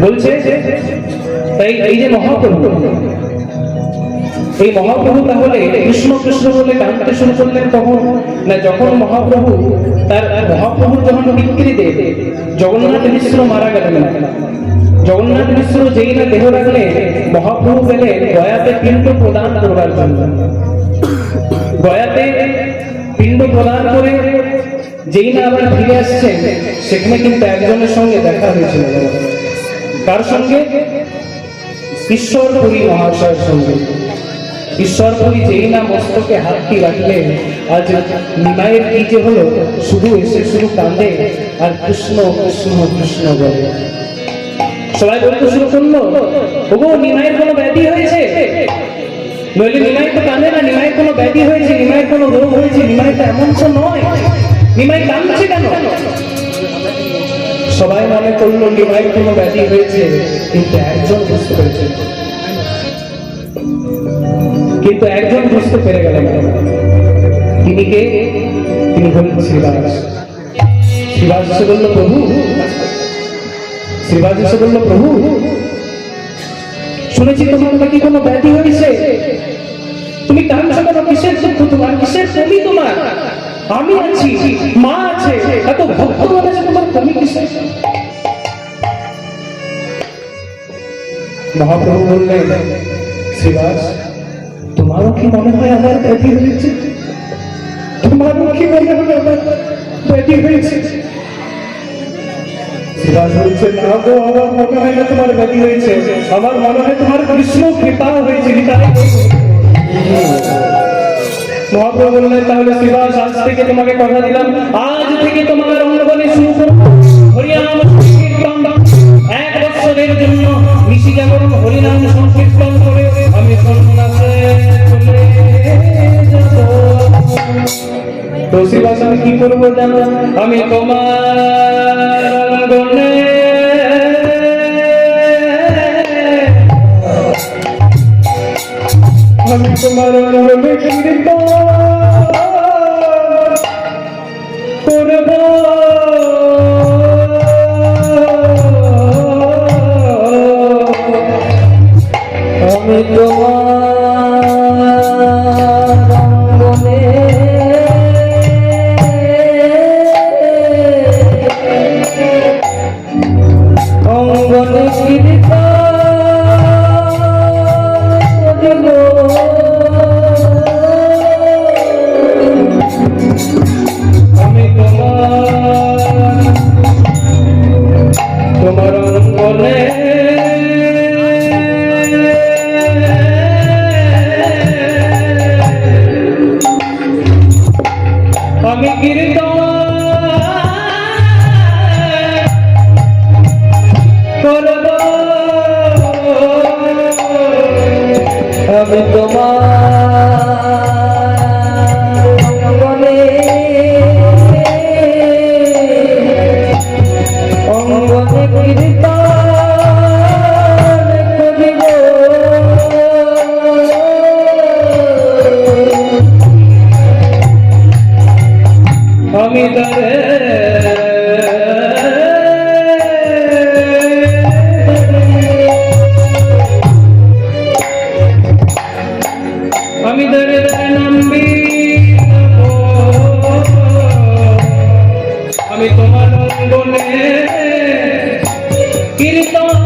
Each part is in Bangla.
বলছে তাই এই যে মহাপ্রভু, এই মহাপ্রভু তাহলে কৃষ্ণ কৃষ্ণ বলে কাঁদতে শুরু করলেন কখন না, যখন মহাপ্রভু মহাপ্রভুর যখন বিকৃতিতে জগন্নাথ মিশ্র মারা গেলেন। জগন্নাথ মিশ্র যেই না দেহ রাখলে মহাপ্রভু গেলেন গয়াতে পিণ্ড প্রদান করবার জন্য। গয়াতে পিণ্ড প্রদান করে যেই না আবার ফিরে আসছেন, সেখানে কিন্তু একজনের সঙ্গে দেখা হয়েছিল। কার সঙ্গে? ঈশ্বরপুরী মহাশয়ের সঙ্গে। ঈশ্বরপুরী যেই না মস্তকে হাতটি রাখলেন, আজ নিমাইয়ের কি যে হলো, শুধু এসে শুধু কাঁদে আর কৃষ্ণ কৃষ্ণ কৃষ্ণ বলে। সবাই বলতে শুরু করলো, ওগো নিমাইয়ের কোনো ব্যাধি হয়েছে? নইলে নিমাই তো কাঁদে না, নিমাইয়ের কোনো ব্যাধি হয়েছে, নিমাইয়ের কোনো রোগ হয়েছে, নিমাই তো এমন তো নয়, নিমাই কাঁদছে কেন? সবাই মনে করলো নিমাইয়ের কোনো ব্যাধি হয়েছে, কিন্তু একজন বুঝতে পেরেছে, কিন্তু একজন বুঝতে পেরে গেলেন। তিনি কে? তিনি হলেন শ্রীবাস। শ্রীবাস এসে বলল, প্রভু, শ্রীবাস এসে বলল, প্রভু শুনেছি তোমার নাকি কোনো ব্যাধি হয়েছে, তুমি কাঁদছো কেন? কিসের দুঃখ তোমার, কিসের কমি তোমার? আমি আছি, মা আছে, এত ভক্তগণ আছে, তোমার কমি কিসের? মহাপ্রভু বললেন, শ্রীবাস তোমারও কি মনে হয় আমার ব্যাধি হয়েছে? তোমারও কি মনে হয় আমার ব্যাধি হয়েছে? শ্রীবাস বলছে, না গো, আমার মনে হয় না তোমার ব্যাধি হয়েছে, আমার মনে হয় তোমার কৃষ্ণ কৃপা হয়েছে। মহাপ্রভু বললেন, তাহলে শ্রীবাস আজ থেকে তোমাকে কথা দিলাম, আজ থেকে তোমার অঙ্গনে শুরু করবো হরিনাম সংকীর্তন। 1 বছরের জন্য নিশি জাগরণ হরিনাম সংকীর্তন করে আমি সন্ন্যাসে চলে যাব। তো শ্রীবাস আমি কি করবো জানো? আমি তোমার অঙ্গনে আমি তোমার অঙ্গনে কীর্তন করব। আমি তোমার অঙ্গনে অঙ্গনে কীর্তন করব। আমি তোমার অঙ্গনে আমি কীর্তন করব। আমি তোমার অঙ্গনে অঙ্গনে কীর্তন করিব। আমি তারে আমি ধরে ধরে নামবি, আমি তোমার অঙ্গনে কীর্তন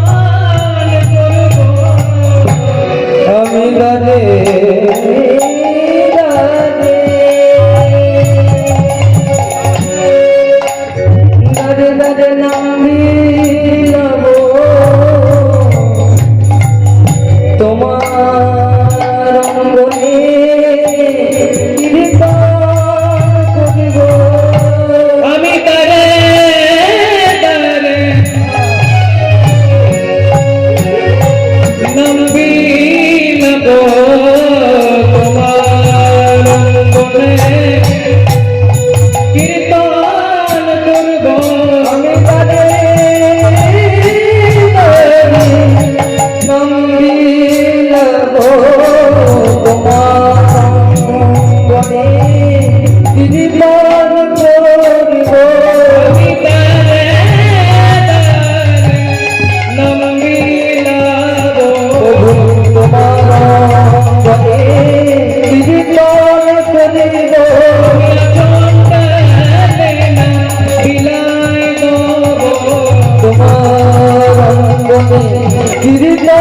করব। আমি ধরে ধরে ধরে নামবি তোমার অঙ্গনে কীর্তন করিব। আমি তারে তারে বনে ফিরিতে